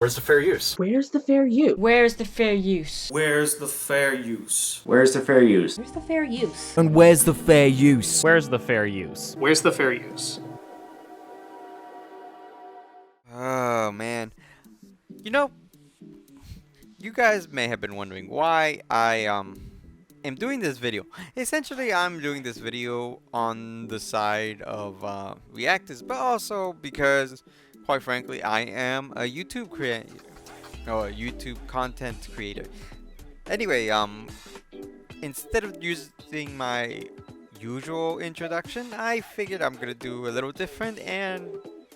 Where's the fair use? Where's the fair use? Where's the fair use? Where's the fair use? Where's the fair use? Where's the fair use? And where's the fair use? Where's the fair use? Where's the fair use? Oh man. You know, you guys may have been wondering why I am doing this video. Essentially, I'm doing this video on the side of reactors, but also because, quite frankly, I am a YouTube creator, or a YouTube content creator. Anyway, instead of using my usual introduction, I figured I'm gonna do a little different, and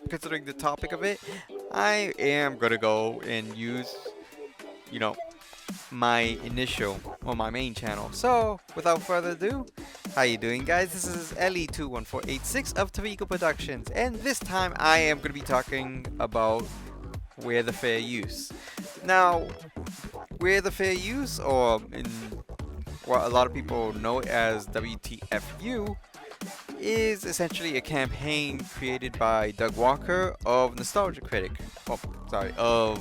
considering the topic of it, I am gonna go and use, you know, my initial or my main channel. So without further ado, how you doing, guys? This is Eli21486 of Tarico Productions, and this time I am going to be talking about where the fair use. Now, where the fair use, or in what a lot of people know as WTFU, is essentially a campaign created by Doug Walker of Nostalgia Critic. Oh, sorry, of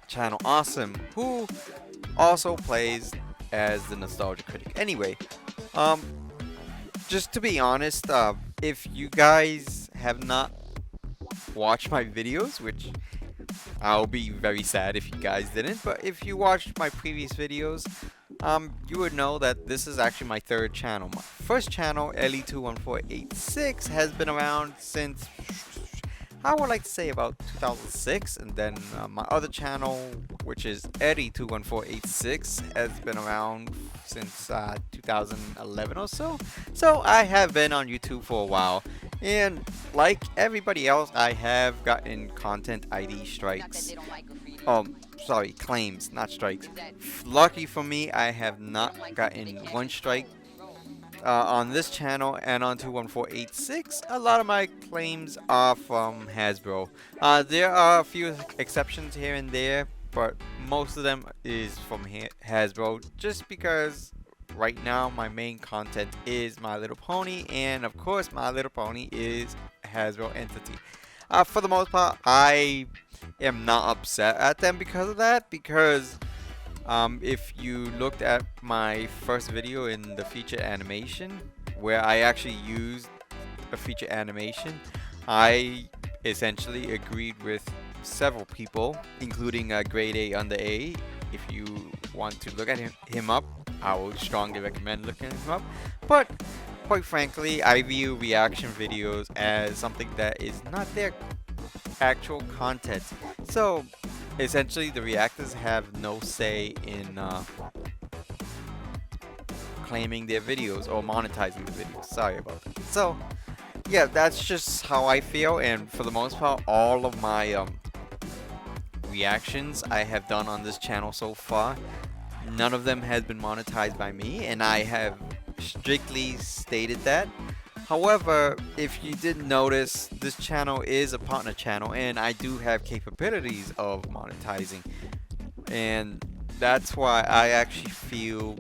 channel Awesome, who also plays as the Nostalgia Critic. Anyway, just to be honest, if you guys have not watched my videos, which I'll be very sad if you guys didn't, but if you watched my previous videos, you would know that this is actually my third channel. My first channel, Eli21486, has been around since, I would like to say, about 2006, and then my other channel, which is Eddie21486, has been around since 2011 or so. So I have been on YouTube for a while, and like everybody else, I have gotten content ID strikes. Sorry, claims, not strikes. Lucky for me, I have not gotten one strike on this channel, and on 21486, a lot of my claims are from Hasbro. There are a few exceptions here and there, but most of them is from Hasbro, just because right now my main content is My Little Pony, and of course My Little Pony is a Hasbro entity. For the most part, I am not upset at them because of that, because if you looked at my first video in the feature animation, where I actually used a feature animation, I essentially agreed with several people, including Grade A Under A. If you want to look at him up, I would strongly recommend looking him up. But quite frankly, I view reaction videos as something that is not their actual content. So essentially, the reactors have no say in claiming their videos or monetizing the videos. Sorry about that. So yeah, that's just how I feel, and for the most part, all of my reactions I have done on this channel so far, none of them has been monetized by me, and I have strictly stated that. However, if you didn't notice, this channel is a partner channel, and I do have capabilities of monetizing, and that's why I actually feel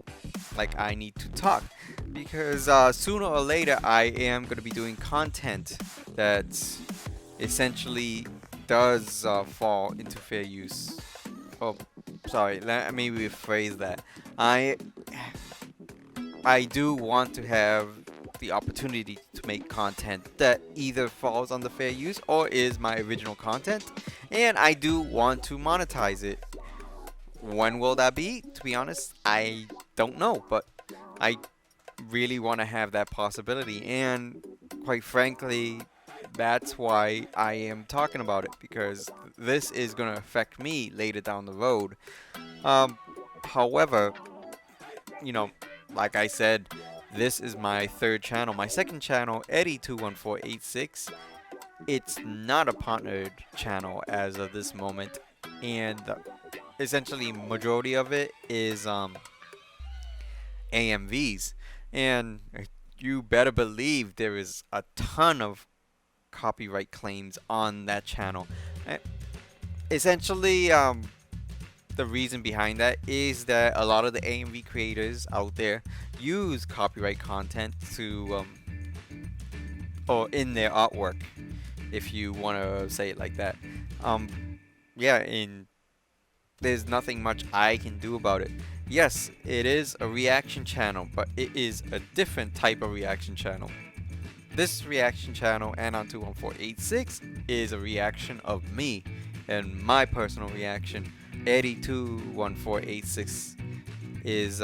like I need to talk, because sooner or later I am going to be doing content that essentially does fall into fair use. Oh, sorry, let me rephrase that. I do want to have the opportunity to make content that either falls under fair use or is my original content, and I do want to monetize it. When will that be? To be honest, I don't know, but I really want to have that possibility, and quite frankly, that's why I am talking about it, because this is going to affect me later down the road. However, you know, like I said, this is my third channel. My second channel, Eddie21486, it's not a partnered channel as of this moment, and essentially majority of it is AMVs, and you better believe there is a ton of copyright claims on that channel. Essentially, the reason behind that is that a lot of the AMV creators out there use copyright content to or in their artwork, if you want to say it like that. yeah, and there's nothing much I can do about it. Yes, it is a reaction channel, but it is a different type of reaction channel. This reaction channel, Anon21486, is a reaction of me and my personal reaction. Eddie21486 is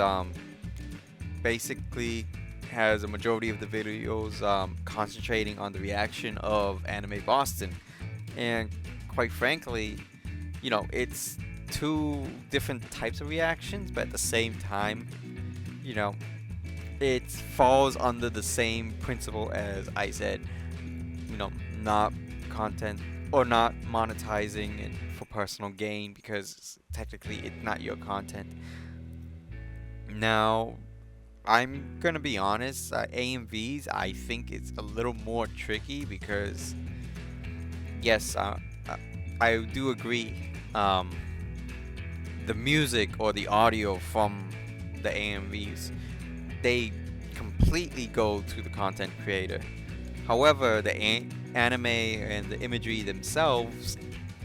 basically has a majority of the videos concentrating on the reaction of Anime Boston, and quite frankly, you know, it's two different types of reactions, but at the same time, you know, it falls under the same principle as I said, you know, not content or not monetizing it for personal gain, because technically it's not your content. Now, I'm gonna be honest, AMVs, I think it's a little more tricky because, yes, I do agree, the music or the audio from the AMVs, they completely go to the content creator. However, the anime and the imagery themselves,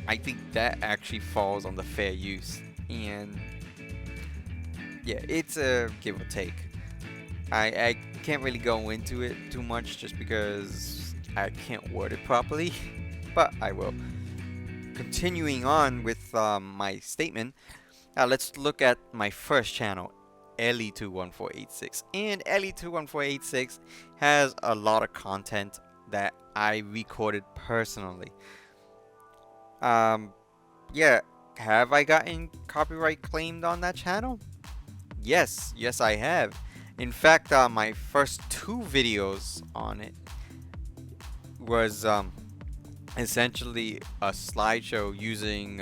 I think that actually falls on the fair use. And yeah, it's a give or take. I can't really go into it too much just because I can't word it properly, but I will. Continuing on with my statement, let's look at my first channel, Eli21486. And Eli21486 has a lot of content that I recorded personally. Yeah, have I gotten copyright claimed on that channel? Yes, I have. In fact, my first two videos on it was essentially a slideshow using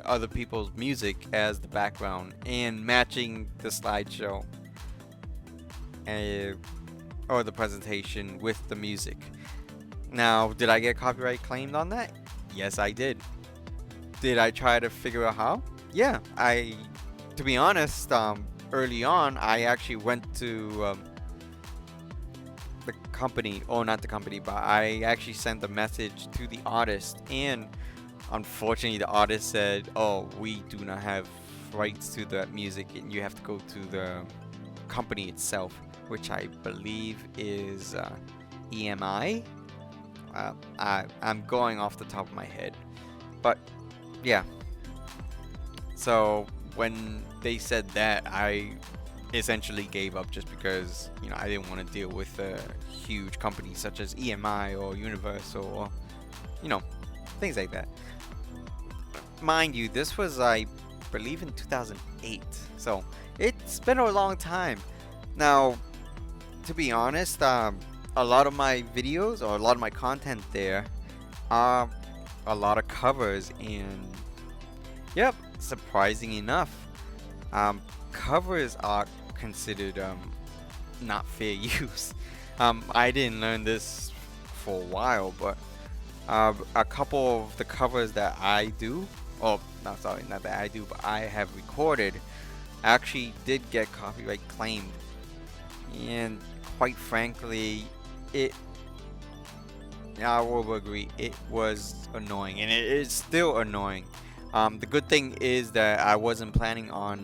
other people's music as the background and matching the slideshow or the presentation with the music. Now, did I get copyright claimed on that? Yes, I did. Did I try to figure out how? Yeah, to be honest, early on, I actually went to the company, or not the company, but I actually sent a message to the artist, and unfortunately the artist said, oh, we do not have rights to that music and you have to go to the company itself, which I believe is EMI. I'm going off the top of my head, but yeah. So when they said that, I essentially gave up just because, you know, I didn't want to deal with a huge companies such as EMI or Universal or, you know, things like that. Mind you, this was, I believe, in 2008, so it's been a long time. Now, to be honest, a lot of my videos or a lot of my content there are a lot of covers, and yep, surprising enough, covers are considered not fair use. I didn't learn this for a while, but a couple of the covers that I do, oh, no, sorry, not that I do, but I have recorded, actually did get copyright claimed. And quite frankly, I will agree, it was annoying, and it is still annoying. The good thing is that I wasn't planning on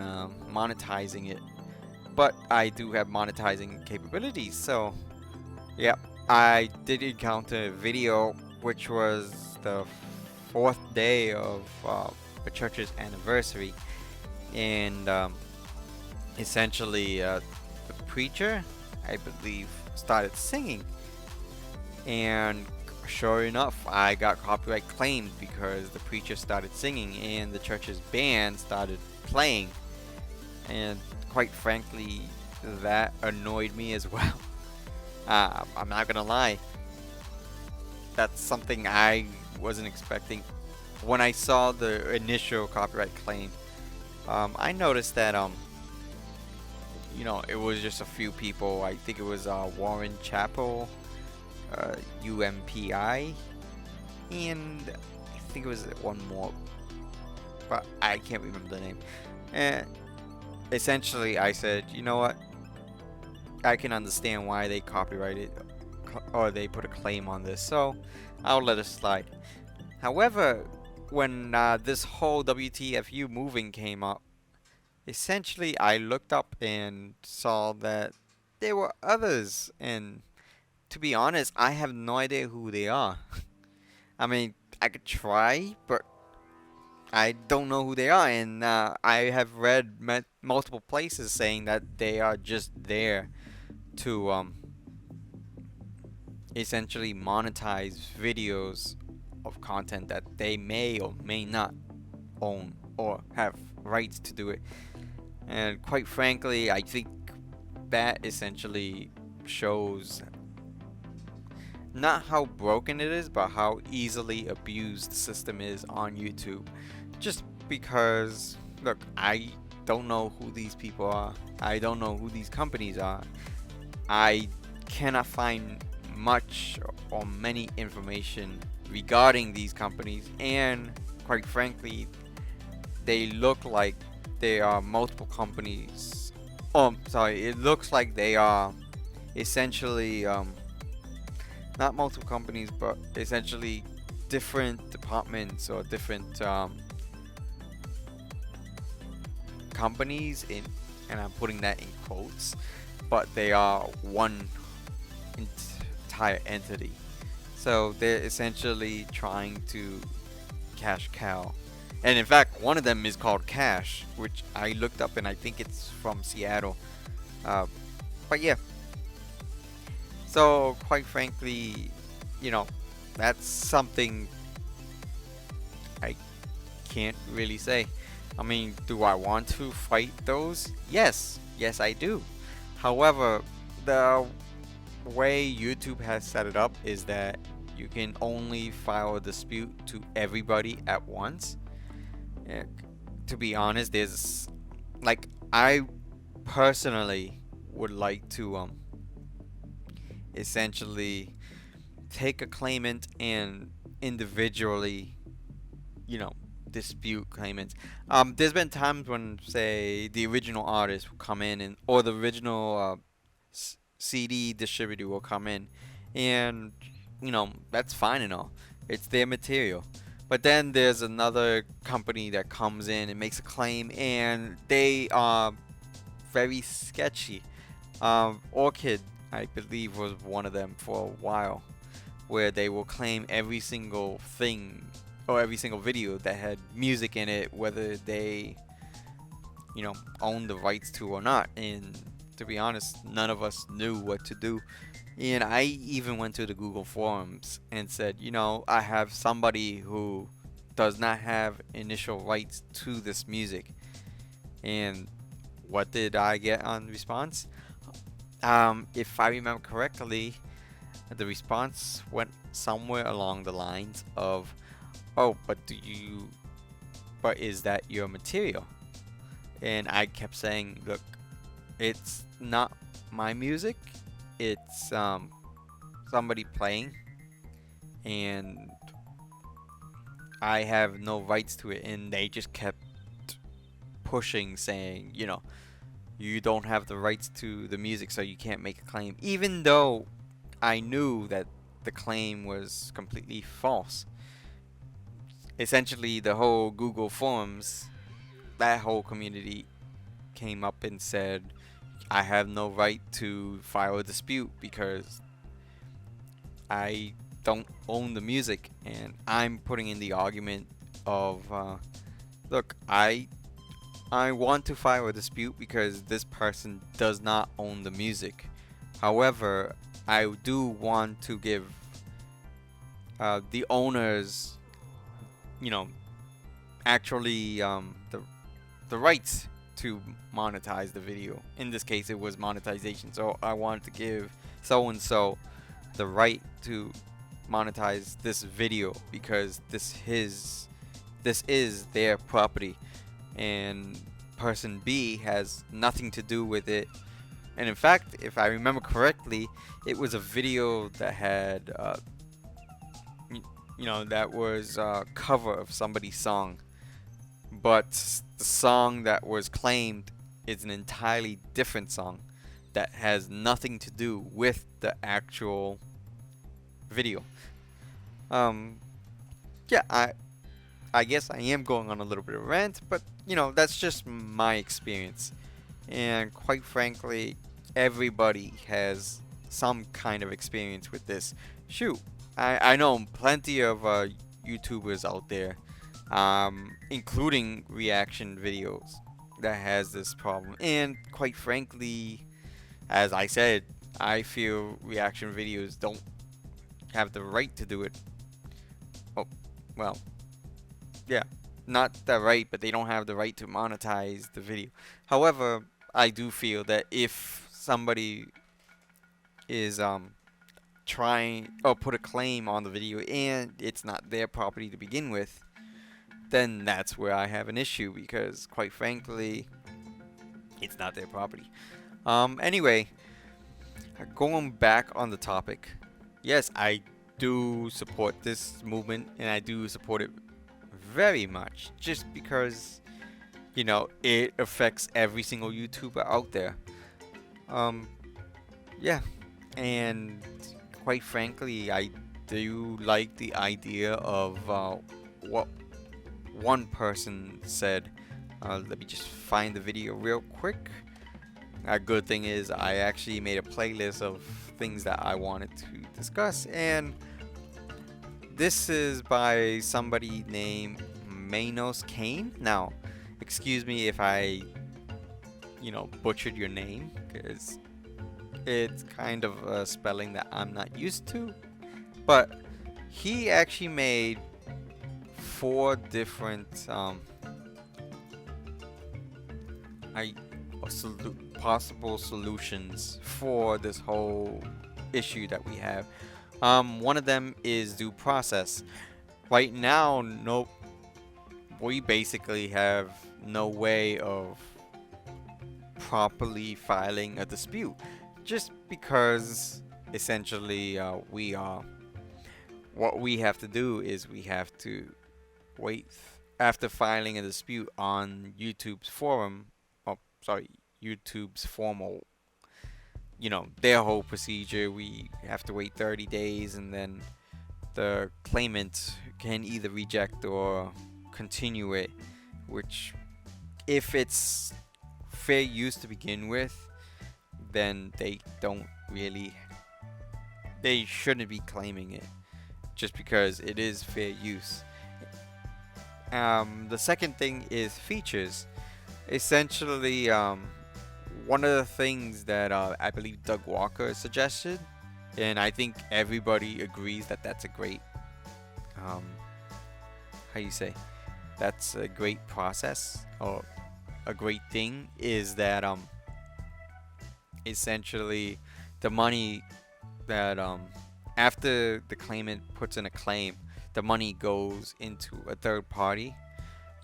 monetizing it, but I do have monetizing capabilities. So, yeah, I did encounter a video which was the 4th day of the church's anniversary, and essentially the preacher, I believe, started singing, and sure enough, I got copyright claimed because the preacher started singing and the church's band started playing, and quite frankly, that annoyed me as well. I'm not gonna lie, that's something I wasn't expecting. When I saw the initial copyright claim, I noticed that you know, it was just a few people. I think it was Warren Chappell, UMPI, and I think it was one more, but I can't remember the name. And essentially I said, you know what, I can understand why they copyrighted or they put a claim on this, so I'll let it slide. However, when this whole WTFU moving came up, essentially I looked up and saw that there were others, and to be honest, I have no idea who they are. I mean, I could try, but I don't know who they are, and I have read multiple places saying that they are just there to essentially monetize videos of content that they may or may not own or have rights to do it. And quite frankly, I think that essentially shows not how broken it is, but how easily abused the system is on YouTube. Just because, look, I don't know who these people are. I don't know who these companies are. I cannot find much or many information regarding these companies, and quite frankly, they look like they are multiple companies. It looks like they are essentially not multiple companies, but essentially different departments or different companies, and I'm putting that in quotes, but they are one entire entity. So they're essentially trying to cash cow. And in fact, one of them is called Cash, which I looked up, and I think it's from Seattle. But yeah. So quite frankly, that's something I can't really say. I mean, do I want to fight those? Yes, I do. However, the way YouTube has set it up is that you can only file a dispute to everybody at once. To be honest, I personally would like to essentially take a claimant and individually, dispute claimants. There's been times when, say, the original artist will come in, or the original CD distributor will come in, and that's fine and all. It's their material. But then there's another company that comes in and makes a claim, and they are very sketchy. Orchid, I believe, was one of them for a while, where they will claim every single thing or every single video that had music in it, whether they, own the rights to or not. And to be honest, none of us knew what to do. And I even went to the Google forums and said, I have somebody who does not have initial rights to this music. And what did I get on response? If I remember correctly, the response went somewhere along the lines of, "Oh, but is that your material?" And I kept saying, "Look, it's not my music. It's somebody playing, and I have no rights to it." And they just kept pushing, saying, you don't have the rights to the music, so you can't make a claim, even though I knew that the claim was completely false. Essentially, the whole Google forums, that whole community came up and said, I have no right to file a dispute because I don't own the music. And I'm putting in the argument of, look, I want to file a dispute because this person does not own the music. However, I do want to give the owners, actually the rights to monetize the video. In this case, it was monetization. So I wanted to give so and so the right to monetize this video because this is their property, and person B has nothing to do with it. And in fact, if I remember correctly, it was a video that had that was a cover of somebody's song, but the song that was claimed is an entirely different song that has nothing to do with the actual video. Yeah, I guess I am going on a little bit of a rant, but that's just my experience. And quite frankly, everybody has some kind of experience with this. Shoot, I know plenty of YouTubers out there, including reaction videos, that has this problem. And quite frankly, as I said, I feel reaction videos don't have the right to do it. Oh, well, yeah, not the right, but they don't have the right to monetize the video. However, I do feel that if somebody is trying or put a claim on the video and it's not their property to begin with, then that's where I have an issue, because quite frankly, it's not their property. Anyway, going back on the topic, yes, I do support this movement, and I do support it very much, just because it affects every single YouTuber out there. Yeah, and quite frankly, I do like the idea of what one person said. Let me just find the video real quick. A good thing is I actually made a playlist of things that I wanted to discuss, and this is by somebody named Meinos Kaen. Now, excuse me if I, butchered your name, because it's kind of a spelling that I'm not used to. But he actually made 4 different possible solutions for this whole issue that we have. One of them is due process. Right now, we basically have no way of properly filing a dispute, just because essentially what we have to do is we have to wait after filing a dispute on YouTube's forum. YouTube's formal, their whole procedure. We have to wait 30 days, and then the claimant can either reject or continue it, which, if it's fair use to begin with, then they shouldn't be claiming it, just because it is fair use. The second thing is features. Essentially, one of the things that I believe Doug Walker suggested, and I think everybody agrees that that's a great, that's a great process, or a great thing, is that essentially the money that after the claimant puts in a claim, the money goes into a third party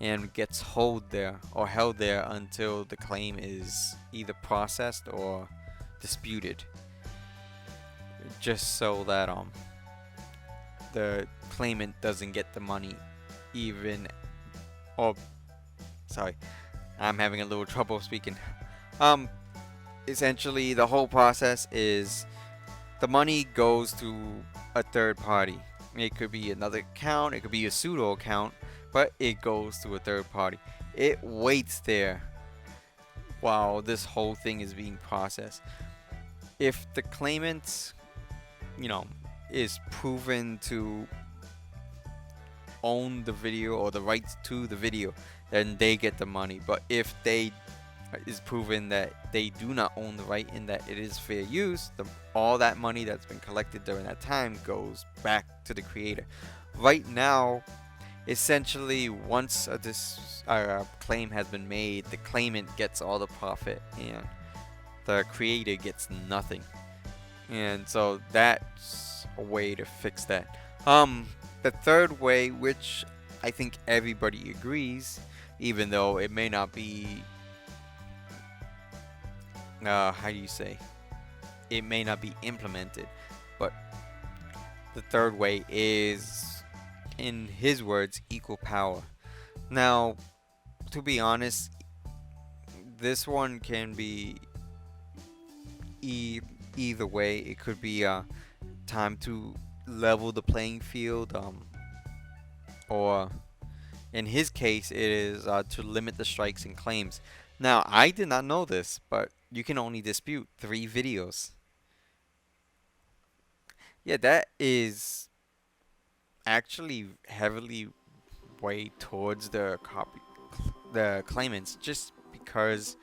and gets held there until the claim is either processed or disputed, just so that the claimant doesn't get the money I'm having a little trouble speaking. Essentially, the whole process is the money goes to a third party. It could be another account, it could be a pseudo account, but it goes to a third party. It waits there while this whole thing is being processed. If the claimant, is proven to own the video or the rights to the video, then they get the money. But if is proven that they do not own the right and that it is fair use, all that money that's been collected during that time goes back to the creator. Right now, essentially, once this claim has been made, the claimant gets all the profit and the creator gets nothing. And so that's a way to fix that. The third way, which I think everybody agrees, even though it may not be it may not be implemented, but the third way is, in his words, equal power. Now, to be honest, this one can be either way. It could be time to level the playing field, or In his case, it is to limit the strikes and claims. Now, I did not know this, but you can only dispute 3 videos. Yeah, that is actually heavily weighed towards the claimants, just because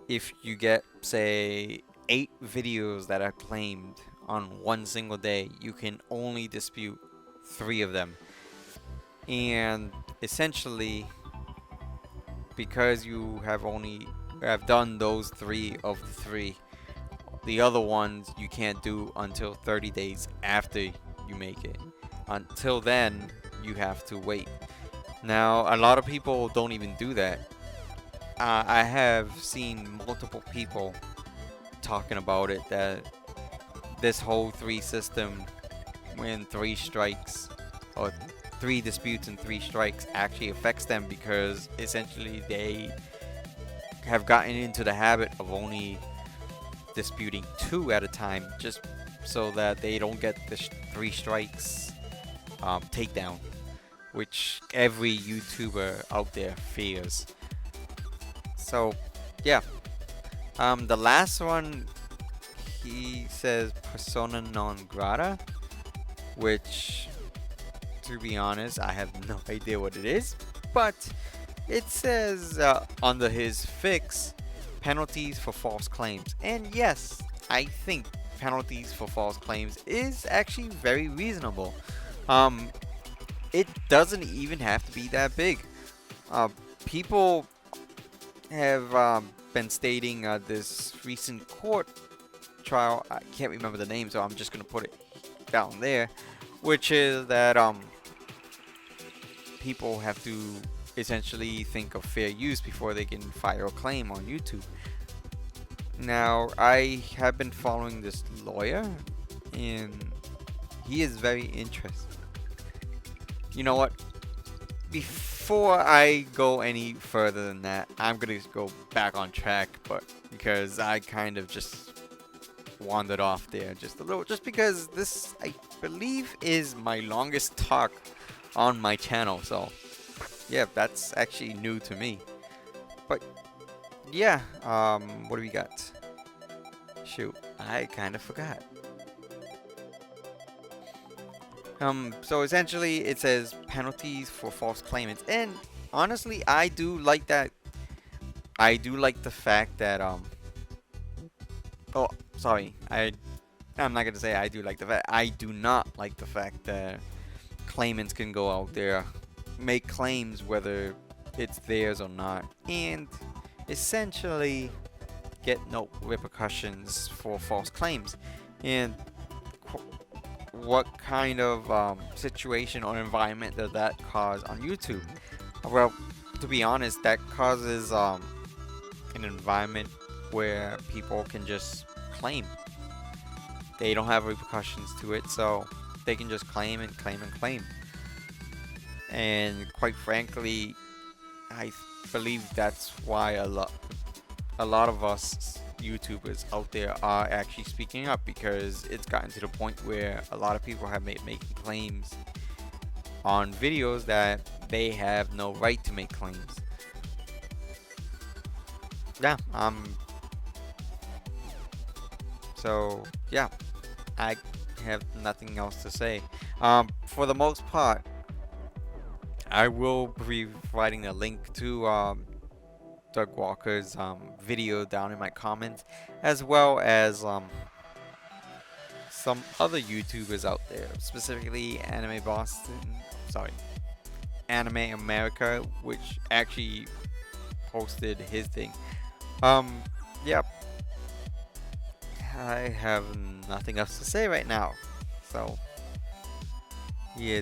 if you get, say, 8 videos that are claimed on one single day, you can only dispute 3 of them. And essentially, because you have done those 3 of the 3, the other ones you can't do until 30 days after you make it. Until then, you have to wait. Now, a lot of people don't even do that. I have seen multiple people talking about it, that this whole 3 system, when 3 strikes or 3 disputes and 3 strikes, actually affects them, because essentially they have gotten into the habit of only disputing 2 at a time, just so that they don't get the 3 strikes takedown, which every YouTuber out there fears. So yeah, the last one, he says persona non grata, which, to be honest, I have no idea what it is, but it says under his fix, penalties for false claims. And yes, I think penalties for false claims is actually very reasonable. It doesn't even have to be that big. People have been stating this recent court trial, I can't remember the name, so I'm just gonna put it down there, which is that people have to essentially think of fair use before they can file a claim on YouTube. Now, I have been following this lawyer, and he is very interesting. You know what? Before I go any further than that, I'm gonna go back on track, but because I kind of just wandered off there just a little, just because this, I believe, is my longest talk on my channel. So yeah, that's actually new to me. But yeah, what do we got? Shoot, I kind of forgot. So essentially it says penalties for false claimants, and honestly, I do like that. I do like the fact that oh, sorry, I'm not gonna say I do like the fact. I do not like the fact that claimants can go out there, make claims whether it's theirs or not, and essentially get no repercussions for false claims. And what kind of situation or environment does that cause on YouTube? Well, to be honest, that causes an environment where people can just claim. They don't have repercussions to it, so they can just claim and claim and claim. And quite frankly, I believe that's why a lot of us YouTubers out there are actually speaking up, because it's gotten to the point where a lot of people have making claims on videos that they have no right to make claims. Yeah, so yeah, I have nothing else to say. For the most part, I will be providing a link to Doug Walker's video down in my comments, as well as some other YouTubers out there, specifically Anime America, which actually posted his thing. Yeah, I have nothing else to say right now, so yeah,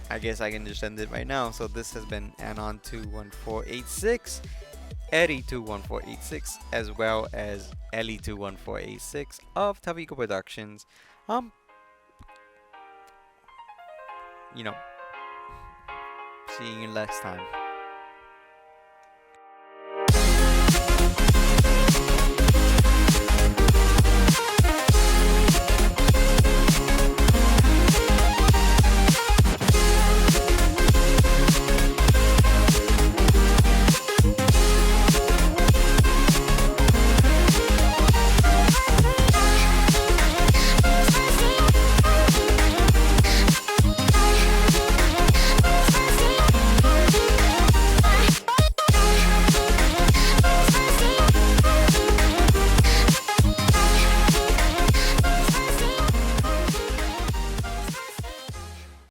I guess I can just end it right now. So this has been Anon21486, Eddie21486, as well as Ellie21486 of Tavico Productions. You know, see you next time.